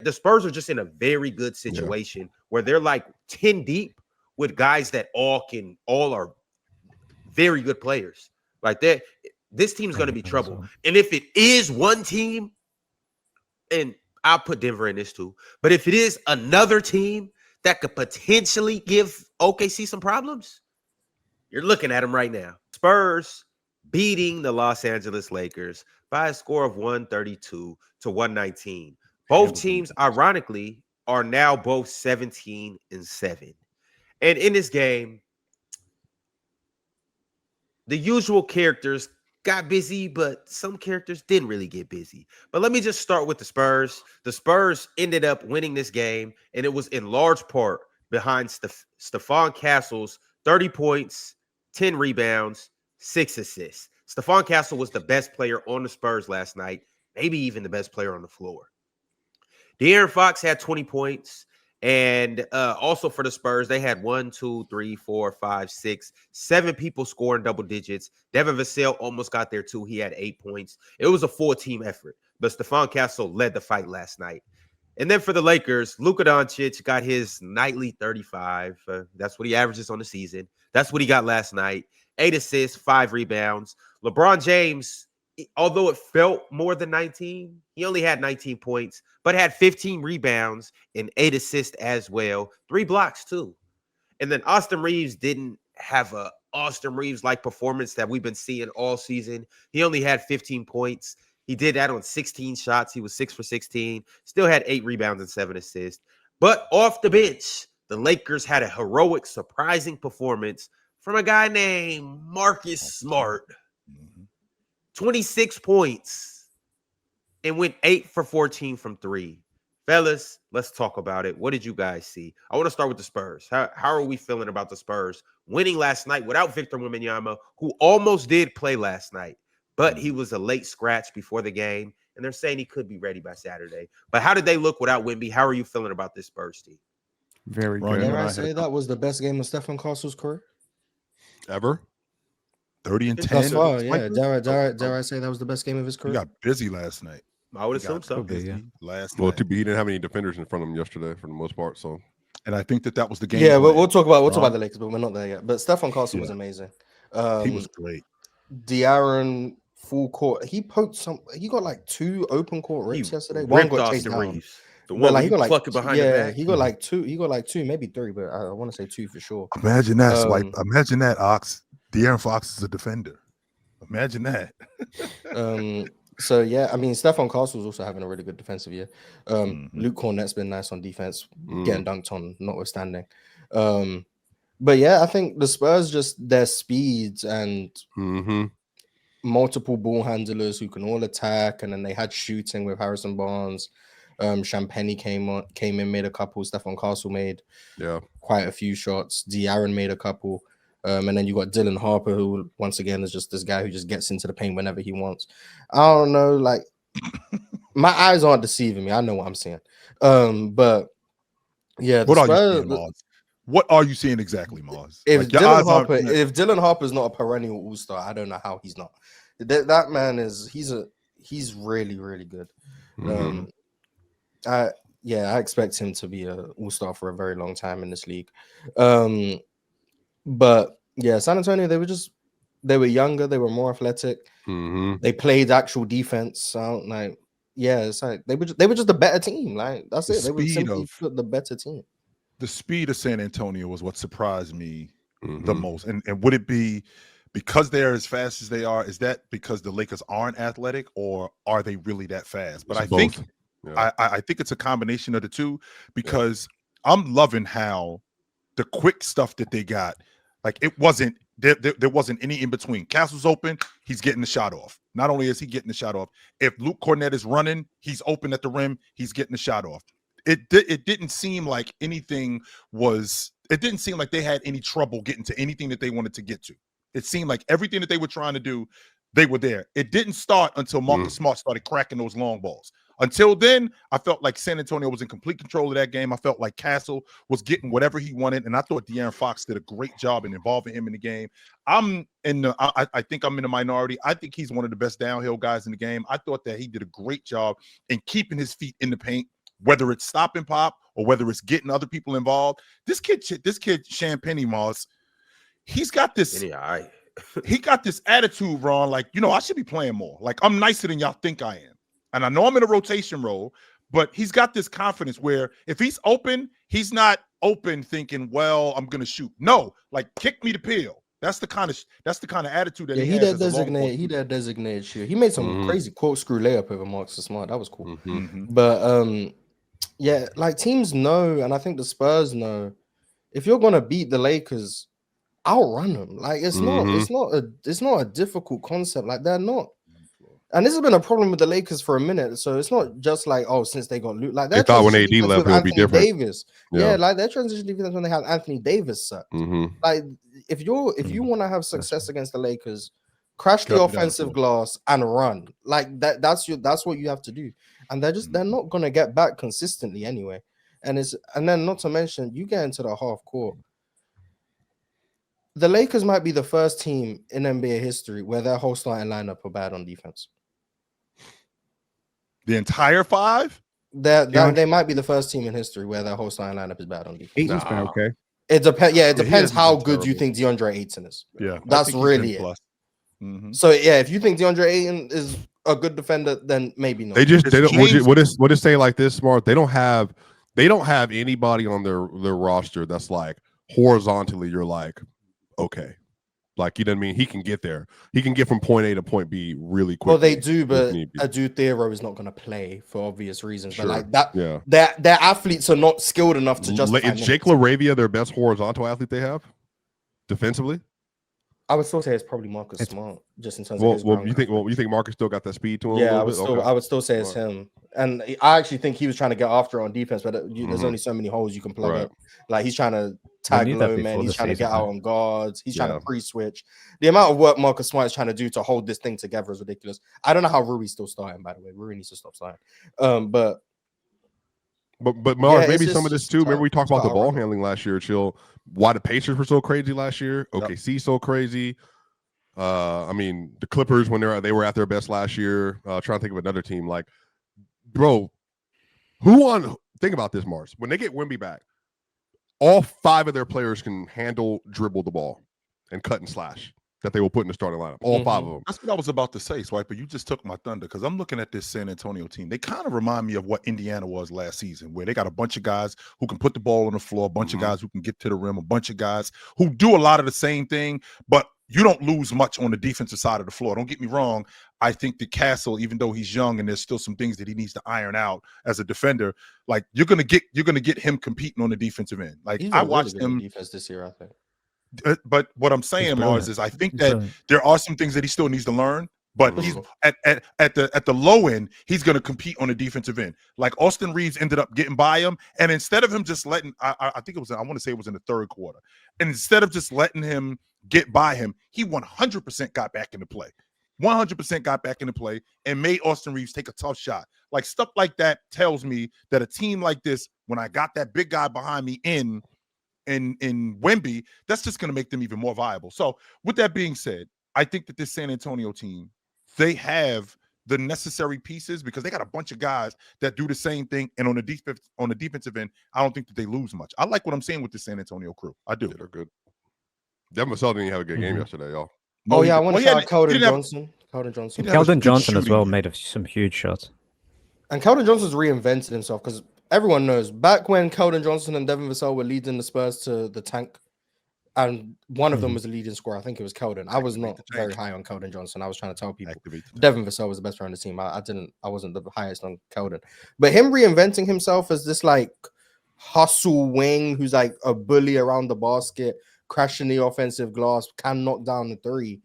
The Spurs are just in a very good situation where they're like 10 deep with guys that all are very good players. Like that, this team's going to be trouble. And if it is one team, and I'll put Denver in this too, but if it is another team that could potentially give OKC some problems, you're looking at them right now. Spurs beating the Los Angeles Lakers by a score of 132 to 119. Both teams, ironically, are now both 17-7. And in this game, the usual characters got busy, but some characters didn't really get busy. But let me just start with the Spurs. The Spurs ended up winning this game, and it was in large part behind Stefan Castle's 30 points, 10 rebounds, 6 assists. Stefan Castle was the best player on the Spurs last night, maybe even the best player on the floor. De'Aaron Fox had 20 points. And also for the Spurs, they had 1, 2, 3, 4, 5, 6, 7 people scoring double digits. Devin Vassell almost got there too. He had 8 points. It was a full team effort, but Stefan Castle led the fight last night. And then for the Lakers, Luka Doncic got his nightly 35. That's what he averages on the season. That's what he got last night. 8 assists, 5 rebounds. LeBron James, although it felt more than 19, he only had 19 points, but had 15 rebounds and 8 assists as well. 3 blocks too. And then Austin Reeves didn't have a Austin Reeves-like performance that we've been seeing all season. He only had 15 points. He did that on 16 shots. He was 6 for 16. Still had 8 rebounds and 7 assists. But off the bench, the Lakers had a heroic, surprising performance from a guy named Marcus Smart. 26 points and went 8 for 14 from 3. Fellas, let's talk about it. What did you guys see? I want to start with the Spurs. How are we feeling about the Spurs winning last night without Victor Wembanyama, who almost did play last night, but he was a late scratch before the game, and they're saying he could be ready by Saturday. But how did they look without Wemby? How are you feeling about this Spurs team? Very good. Dare I say that was the best game of Stefan Castle's career? Ever? 30 and 10. Thus far, yeah. Dare I say that was the best game of his career? He got busy last night. I would assume so. Last well, night. he didn't have any defenders in front of him yesterday for the most part. So, and I think that was the game. Yeah, we'll talk about the Lakers, but we're not there yet. But Stefan Castle was amazing. He was great. De'Aaron full court. He poked some. He got like 2 open court rips yesterday. One got chased down. Reeves. The one he got like behind the back. He got like 2. He got like 2, maybe 3, but I want to say 2 for sure. Imagine that, Swipe. Imagine that, Ox. De'Aaron Fox is a defender. Imagine that. So yeah, I mean, Stefan Castle's also having a really good defensive year. Luke Cornett's been nice on defense, getting dunked on, notwithstanding. But yeah, I think the Spurs, just their speeds and multiple ball handlers who can all attack, and then they had shooting with Harrison Barnes. Champagny came in, made a couple. Stefan Castle made quite a few shots. De'Aaron made a couple. And then you got Dylan Harper, who once again is just this guy who just gets into the paint whenever he wants. I don't know, like my eyes aren't deceiving me. I know what I'm seeing. But yeah, what are you seeing, Mars? What are you seeing exactly, Mars? If Dylan Harper is not a perennial all-star, I don't know how he's not. That man he's really, really good. I expect him to be an all-star for a very long time in this league. But yeah, San Antonio, they were younger, they were more athletic. They played actual defense. So it's like they were just a better team. Like that's it. They were simply the better team. The speed of San Antonio was what surprised me the most. And would it be because they're as fast as they are? Is that because the Lakers aren't athletic, or are they really that fast? But I think it's a combination of the two, because I'm loving how the quick stuff that they got, like it wasn't there wasn't any in between. Castle's open, he's getting the shot off. Not only is he getting the shot off, if Luke Cornett is running, he's open at the rim, he's getting the shot off. It didn't seem like anything was. It didn't seem like they had any trouble getting to anything that they wanted to get to. It seemed like everything that they were trying to do, they were there. It didn't start until Marcus Smart started cracking those long balls. Until then, I felt like San Antonio was in complete control of that game. I felt like Castle was getting whatever he wanted, and I thought De'Aaron Fox did a great job in involving him in the game. I think I'm in the minority. I think he's one of the best downhill guys in the game. I thought that he did a great job in keeping his feet in the paint, whether it's stopping pop or whether it's getting other people involved. This kid Champagne Moss, he's got this. He got this attitude, Ron. Like, I should be playing more. Like, I'm nicer than y'all think I am, and I know I'm in a rotation role. But he's got this confidence where if he's open, he's not open thinking, well, I'm gonna shoot. No, like kick me to peel. That's the kind of attitude that he has. He that designated shoot. He made some crazy corkscrew layup over Marcus Smart. That was cool. But yeah, like teams know, and I think the Spurs know, if you're gonna beat the Lakers, outrun them. Like it's not a difficult concept. Like they're not. And this has been a problem with the Lakers for a minute. So it's not just like, since they got loot. Like they thought when AD left, it would be different. Davis. Yeah, like their transition defense when they had Anthony Davis set. Like if you want to have success against the Lakers, crash the offensive glass and run. Like that's what you have to do. And they're not gonna get back consistently anyway. And then not to mention, you get into the half court. The Lakers might be the first team in NBA history where their whole starting lineup are bad on defense. The entire five? They might be the first team in history where their whole starting lineup is bad on defense. Aiton's been okay. It depends. Yeah, it depends how good you think DeAndre Ayton is. Yeah, that's really it. So yeah, if you think DeAndre Ayton is a good defender, then maybe not. They don't. What is say like this, Smart? They don't have anybody on their roster that's like horizontally. You're like, okay. Like, you know what I mean? He can get there. He can get from point A to point B really quick. Well, they do, but Adu Theoro is not going to play for obvious reasons. Sure. But like that, their athletes are not skilled enough to justify. Is Jake LaRavia their best horizontal athlete they have defensively? I would still say it's probably Marcus Smart, just in terms of his you think Marcus still got that speed to him? Yeah, I would still say it's him. And I actually think he was trying to get after it on defense, but there's only so many holes you can plug up. Like he's trying to tag low, man. He's trying to get out on guards. He's trying to pre-switch. The amount of work Marcus Smart is trying to do to hold this thing together is ridiculous. I don't know how Rui's still starting, by the way. Rui needs to stop starting. But Mark, maybe some of this too. Remember we talked about the ball handling last year, Chill. Why the Pacers were so crazy last year? OKC so crazy. I mean, the Clippers when they were at their best last year. Trying to think of another team. Like, bro, think about this, Mars. When they get Wemby back, all 5 of their players can dribble the ball and cut and slash that they will put in the starting lineup. All 5 of them. That's what I was about to say, Swiper. You just took my thunder because I'm looking at this San Antonio team. They kind of remind me of what Indiana was last season, where they got a bunch of guys who can put the ball on the floor, a bunch of guys who can get to the rim, a bunch of guys who do a lot of the same thing, but you don't lose much on the defensive side of the floor. Don't get me wrong. I think that Castle, even though he's young and there's still some things that he needs to iron out as a defender, like you're gonna get him competing on the defensive end. Like I watched him defense this year, I think. But what I'm saying, Mars, is I think that there are some things that he still needs to learn. But he's at the low end, he's going to compete on the defensive end. Like Austin Reeves ended up getting by him, and instead of him just letting, I think it was, I want to say it was in the third quarter, and instead of just letting him get by him, he 100% got back into play. 100% got back into play and made Austin Reeves take a tough shot. Like stuff like that tells me that a team like this, when I got that big guy behind me in Wemby, that's just going to make them even more viable. So with that being said, I think that this San Antonio team, they have the necessary pieces because they got a bunch of guys that do the same thing. And on the defensive end, I don't think that they lose much. I like what I'm saying with the San Antonio crew. I do. They're good. Devin Vassell didn't have a good game yesterday, y'all. Oh, yeah, I want to shout out Keldon Johnson. Keldon Johnson as well made some huge shots. And Keldon Johnson's reinvented himself because everyone knows back when Keldon Johnson and Devin Vassell were leading the Spurs to the tank, and one of them was the leading scorer. I think it was Keldon. I was not very high on Keldon Johnson. I was trying to tell people Devin Vassell was the best player on the team. I wasn't the highest on Keldon. But him reinventing himself as this like hustle wing who's like a bully around the basket, crashing the offensive glass, can knock down the three,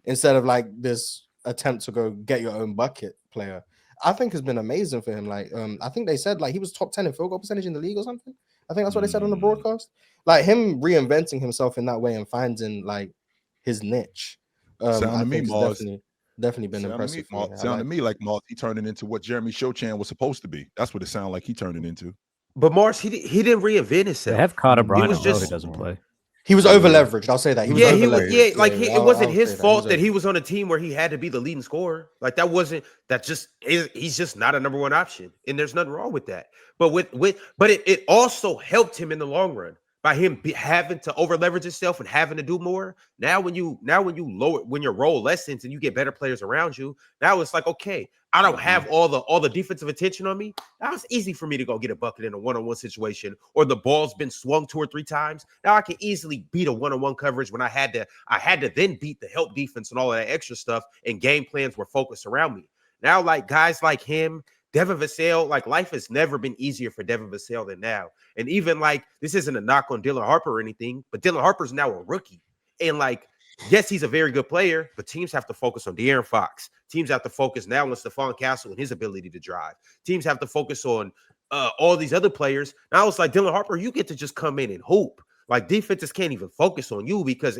instead of like this attempt to go get your own bucket player, I think has been amazing for him. Like, I think they said like he was top 10 in field goal percentage in the league or something. I think that's what they said on the broadcast. Like him reinventing himself in that way and finding like his niche. I think definitely been impressive. Sound to me like Moss, he turned it into what Jeremy Shochan was supposed to be. That's what it sounded like he turned it into. But Mars, he didn't reinvent himself. They have Carter Bryant who doesn't play. He was over leveraged. I'll say that. He was over leveraged. It wasn't his fault that he was on a team where he had to be the leading scorer. Like he's just not a number one option, and there's nothing wrong with that. But it also helped him in the long run by him having to over leverage himself and having to do more. Now when your role lessens and you get better players around you, now it's like, okay, I don't have all the defensive attention on me. Now it's easy for me to go get a bucket in a one-on-one situation, or the ball's been swung 2 or 3 times. Now I can easily beat a one-on-one coverage when I had to then beat the help defense and all of that extra stuff, and game plans were focused around me. Now, like guys like him, Devin Vassell, like life has never been easier for Devin Vassell than now. And even like, this isn't a knock on Dylan Harper or anything, but Dylan Harper's now a rookie. And like, yes, he's a very good player, but teams have to focus on De'Aaron Fox. Teams have to focus now on Stefan Castle and his ability to drive. Teams have to focus on all these other players. Now it's like, Dylan Harper, you get to just come in and hoop. Like defenses can't even focus on you because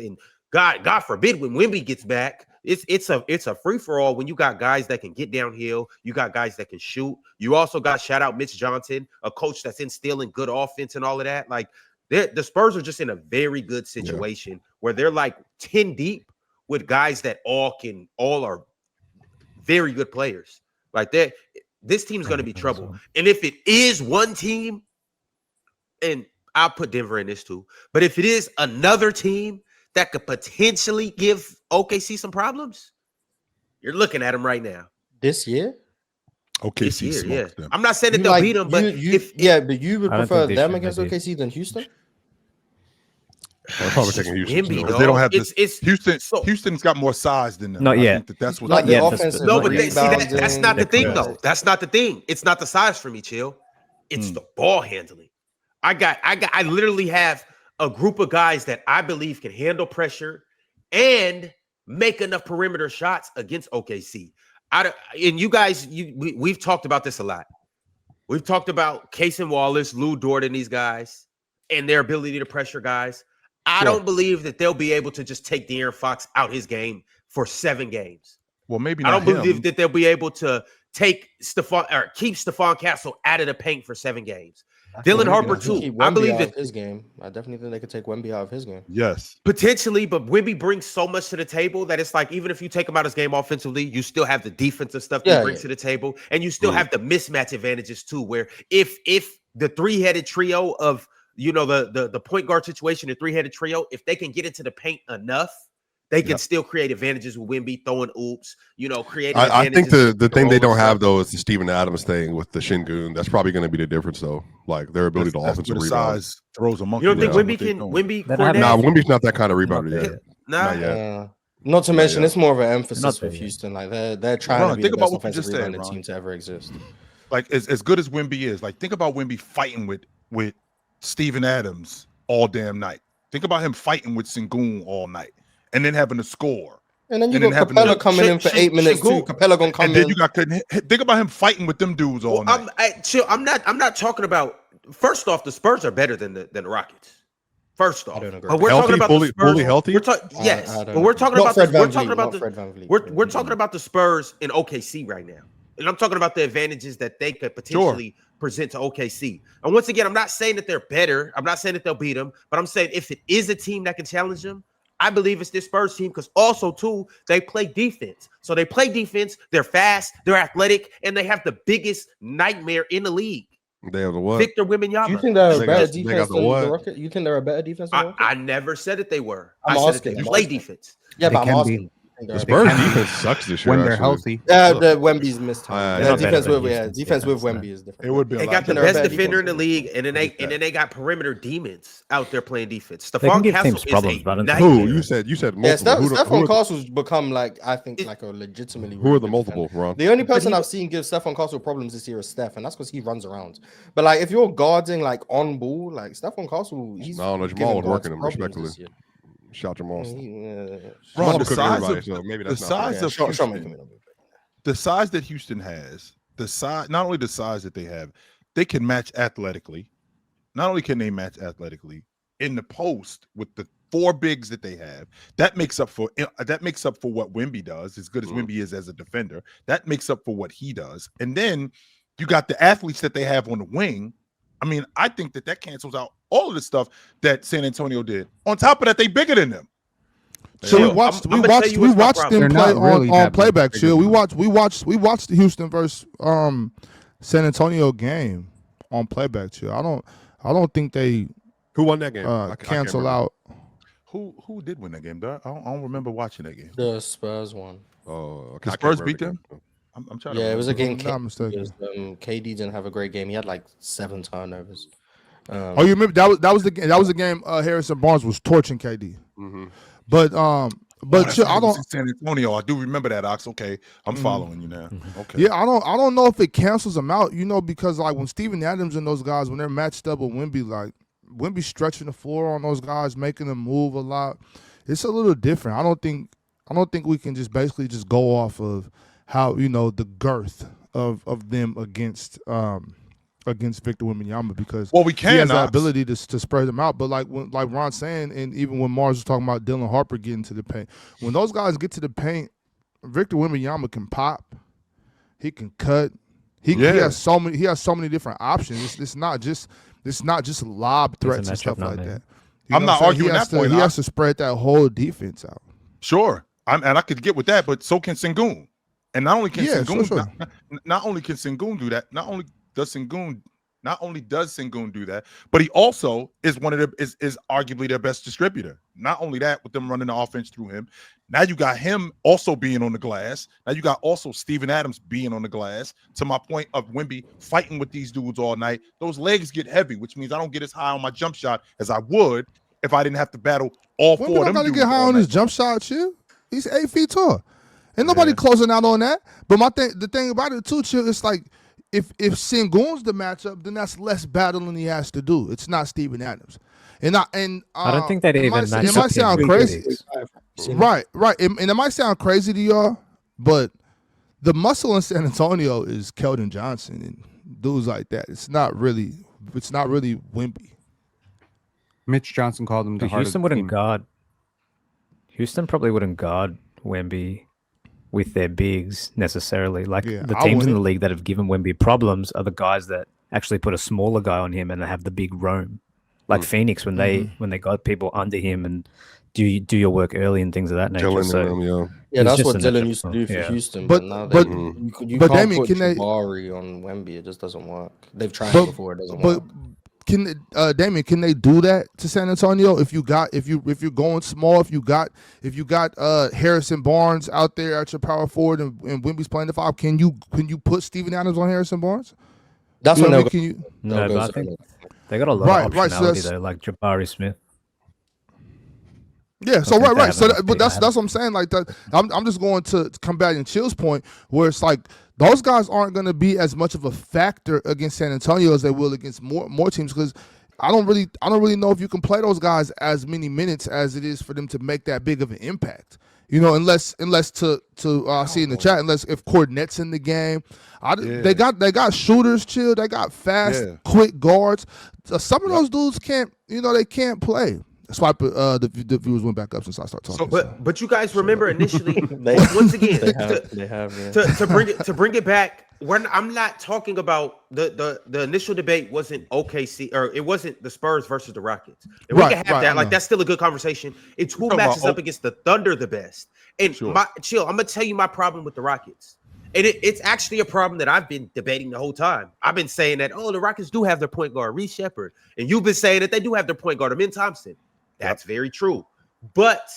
God forbid when Wemby gets back, it's a free-for-all when you got guys that can get downhill, you got guys that can shoot. You also got, shout out Mitch Johnson, a coach that's instilling good offense and all of that. Like the Spurs are just in a very good situation where they're like 10 deep with guys that all are very good players. Like that, this team's going to be trouble. And if it is one team, and I'll put Denver in this too, but if it is another team that could potentially give OKC some problems, you're looking at them right now. This year? OKC smokes them. I'm not saying that they'll beat them, but but you would prefer them against OKC than Houston? I'm probably taking Houston. They don't have this. Houston's got more size than them. Not yet. That's what. Not yet. No, but that's not the thing, though. That's not the thing. It's not the size for me, Chill. It's the ball handling. I literally have a group of guys that I believe can handle pressure and make enough perimeter shots against OKC. And you guys, we've talked about this a lot. We've talked about Case and Wallace, Lou Dort, and these guys and their ability to pressure guys. I don't believe that they'll be able to just take De'Aaron Fox out his game for 7 games. Well, maybe not. I don't believe that they'll be able to keep Stefan Castle out of the paint for 7 games. Dylan Harper too. I believe that his game. I definitely think they could take Wemby out of his game. Yes, potentially, but Wemby brings so much to the table that it's like even if you take him out of his game offensively, you still have the defensive stuff that he brings to the table, and you still have the mismatch advantages too. Where if the 3-headed trio of the point guard situation, the 3-headed trio, if they can get into the paint enough, they can still create advantages with Wemby throwing oops, creating. I think the thing they don't have though is the Steven Adams thing with the Shingun. That's probably going to be the difference though. Like their ability to offensive rebound. Size throws a monkey. You don't think Wemby can? Wemby? Nah, Wemby's not that kind of rebounder yet. Not yet. Not to mention, it's more of an emphasis with Houston. Like they're trying to be the best offensive rebounding team to ever exist. Like as good as Wemby is, like think about Wemby fighting with Steven Adams all damn night. Think about him fighting with Sengun all night. And then having to score. And then you got Capella coming in for 8 minutes too. Capella gonna come in. And then you got think about him fighting with them dudes all night. I'm not talking about. First off, the Spurs are better than the Rockets. First off, but we're talking about the Spurs. Fully healthy. Yes, but we're talking about we're talking about the Spurs in OKC right now, and I'm talking about the advantages that they could potentially present to OKC. And once again, I'm not saying that they're better. I'm not saying that they'll beat them, but I'm saying if it is a team that can challenge them, I believe it's this Spurs team because also, too, they play defense. So they play defense. They're fast. They're athletic. And they have the biggest nightmare in the league. They have the what? Victor Wembanyama. You think they're a better defense than the Rockets? You think they're a better defense than the Rockets? I never said that they were. I said that they play defense. Yeah, but I'm asking. The Spurs defense sucks this year when they're healthy. The Wemby's missed time. Defense with Wemby is different. It would be. They got the best defender in the league, and then they got perimeter demons out there playing defense. Stefan Castle is a nightmare. Who you said multiple? Yeah, Stefan Castle's become like a legitimately. Who are the multiple, Ron? The only person I've seen give Stefan Castle problems this year is Steph, and that's because he runs around. But like, if you're guarding like on ball, like Stefan Castle, he's. I don't know. Jamal was working him respectfully. Shout Jamal. Bro, the size that Houston has, not only the size that they have, they can match athletically. Not only can they match athletically in the post with the 4 bigs that they have, that makes up for what Wemby does. As good as Wemby is as a defender, that makes up for what he does. And then you got the athletes that they have on the wing. I mean, I think that cancels out all of the stuff that San Antonio did. On top of that, they bigger than them. So Chill. we watched I'm gonna tell you what's my them problem. play They're not really on that playback. big Chill. of We watched the Houston versus San Antonio game on playback. Chill. I don't think they Who won that game? I can't cancel remember. out. Who did win that game? I don't remember watching that game. The Spurs won. Oh, The okay. I can't Spurs remember beat the them? game. I'm trying to Yeah, it was a remember. game. If I'm not mistaken. KD didn't have a great game. He had like 7 turnovers. Oh, you remember that was the game. That was the game. Harrison Barnes was torching KD. Mm-hmm. But That's chill, right, I it was don't. in San Antonio. I do remember that, Ox. Okay, I'm following you now. Okay. Yeah, I don't know if it cancels them out. Because like when Steven Adams and those guys, when they're matched up with Wemby, like Wemby stretching the floor on those guys, making them move a lot. It's a little different. I don't think we can just basically just go off of how the girth of them against Victor Wembanyama, because Well, we can, he has the Ox. ability to spread them out. But like Ron's saying, and even when Mars was talking about Dylan Harper getting to the paint, when those guys get to the paint, Victor Wembanyama can pop, he can cut, he has so many different options. It's not just lob threats and stuff like that. I'm not arguing that point. He has to spread that whole defense out. Sure, and I could get with that, but so can Sengun. And not only can Sengun, sure. not only can Sengun do that, not only does Sengun do that, but he also is is arguably their best distributor. Not only that, with them running the offense through him, now you got him also being on the glass. Now you got also Steven Adams being on the glass. To my point of Wemby fighting with these dudes all night, those legs get heavy, which means I don't get as high on my jump shot as I would if I didn't have to battle all Wemby four of them. Don't gotta dudes get high all on his night. jump shot, chill. He's 8 feet tall. Ain't nobody closing out on that. But the thing about it too, chill, it's like if Sengun's the matchup, then that's less battling he has to do. It's not Steven Adams. And I don't think that even matches it might sound crazy. Right. And it might sound crazy to y'all, but the muscle in San Antonio is Keldon Johnson and dudes like that. It's not really Wemby. Mitch Johnson called him the heart Houston of the wouldn't team. guard. Houston probably wouldn't guard Wemby with their bigs necessarily. Like the I teams in the wouldn't. league that have given Wemby problems are the guys that actually put a smaller guy on him and they have the big roam. Like Phoenix when they got people under him and do your work early and things of that nature. Dylan So and them, yeah. Yeah, that's just what a Dylan matchup. used to do for Yeah. Houston. But- But now but- you but can't Damien, put can they- Jabari on Wemby. It just doesn't work. They've tried But- it before. It doesn't But work. Damien, can they do that to San Antonio if you're going small, if you got Harrison Barnes out there at your power forward and Wemby's playing the 5, can you put Steven Adams on Harrison Barnes? That's You when know they'll what I go. mean? Can you? No, they'll but go I zone. think they got a lot Right, of right, so optionality that's- though, like Jabari Smith. Yeah, so think they right. have So enough but big that's items. what I'm saying. Like that, I'm just going to combat in Chill's point, where it's like those guys aren't going to be as much of a factor against San Antonio as they will against more teams, because I don't really know if you can play those guys as many minutes as it is for them to make that big of an impact. Unless to see in the chat, unless if Cornette's in the game, they got shooters, chill. They got fast, quick guards. Some of those dudes can't, they can't play. Swipe. The viewers went back up since I started talking. But you guys remember initially, They- once again, They have. Yeah. to bring it back. I'm not talking about the initial debate wasn't OKC or it wasn't the Spurs versus the Rockets. And we can have that. Like that's still a good conversation. It's who matches up against the Thunder the best. And chill. I'm gonna tell you my problem with the Rockets. And it's actually a problem that I've been debating the whole time. I've been saying that, the Rockets do have their point guard, Reece Shepard. And you've been saying that they do have their point guard, Amin Thompson. That's very true. But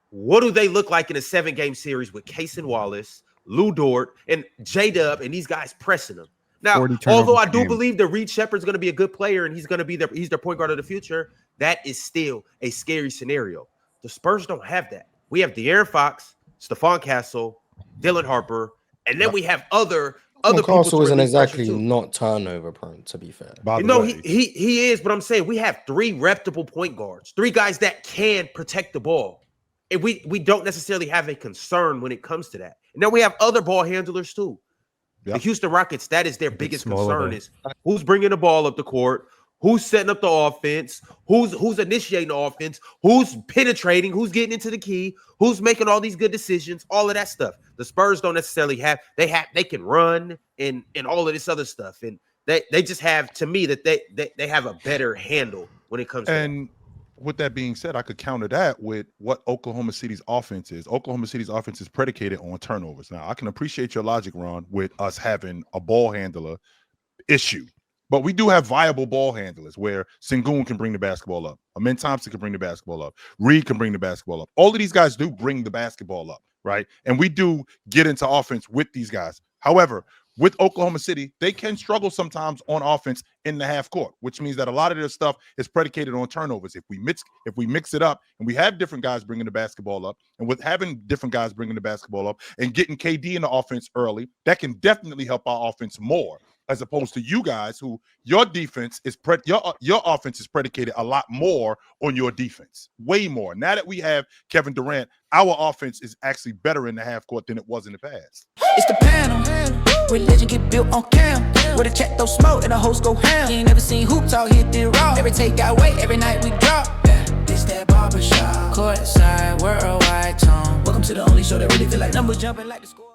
what do they look like in a 7-game series with Cason Wallace, Lou Dort, and J-Dub, and these guys pressing them? Now, although I do believe that Reed Shepard's going to be a good player and he's going to be he's their point guard of the future, that is still a scary scenario. The Spurs don't have that. We have De'Aaron Fox, Stefan Castle, Dylan Harper, and then we have other people. Castle isn't exactly not turnover prone, to be fair. No, he is, but I'm saying we have 3 reputable point guards, 3 guys that can protect the ball. And we don't necessarily have a concern when it comes to that. And then we have other ball handlers too. Yep. The Houston Rockets, that is their biggest concern is who's bringing the ball up the court, who's setting up the offense, who's initiating the offense, who's penetrating, who's getting into the key, who's making all these good decisions, all of that stuff. The Spurs don't necessarily have, they can run and all of this other stuff. And they just have, to me, that they have a better handle when it comes to And with that being said, I could counter that with what Oklahoma City's offense is. Oklahoma City's offense is predicated on turnovers. Now, I can appreciate your logic, Ron, with us having a ball handler issue. But we do have viable ball handlers where Sengun can bring the basketball up. Amin Thompson can bring the basketball up. Reed can bring the basketball up. All of these guys do bring the basketball up, right? And we do get into offense with these guys. However, with Oklahoma City, they can struggle sometimes on offense in the half court, which means that a lot of their stuff is predicated on turnovers. If we mix it up and we have different guys bringing the basketball up, and with having different guys bringing the basketball up and getting KD in the offense early, that can definitely help our offense more, as opposed to you guys who your defense is your offense is predicated a lot more on your defense, way more. Now that we have Kevin Durant, our offense is actually better in the half court than it was in the past. It's the panel. Religion get built on cam. Where the check throw smoke and the host go ham. You ain't never seen hoops all hit the raw. Every take got weight, every night we drop. Yeah, this that barbershop. Courtside, worldwide tone. Welcome to the only show that really feel like numbers jumping like the score.